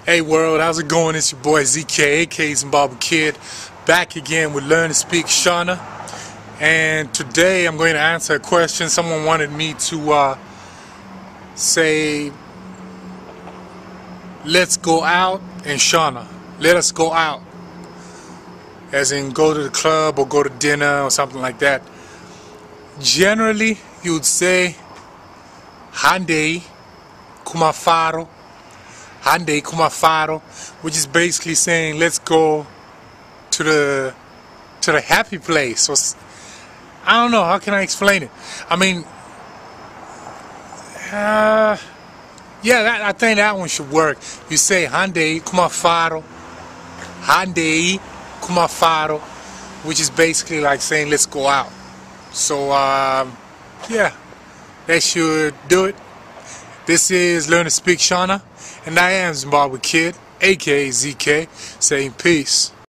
Hey world, how's it going? It's your boy ZK, aka Zimbabwe Kid, back again with Learn to Speak Shona. And today I'm going to answer a question. Someone wanted me to say, let's go out in Shona. Let us go out. As in go to the club or go to dinner or something like that. Generally, you would say, Handei kumafaro. Handei kumafaro, which is basically saying let's go to the happy place. So I don't know, how can I explain it? I mean, yeah, I think that one should work. You say Handei kumafaro, Handei kumafaro, which is basically like saying let's go out. So yeah, that should do it. This is Learn to Speak Shona, and I am Zimbabwe Kid, aka ZK, saying peace.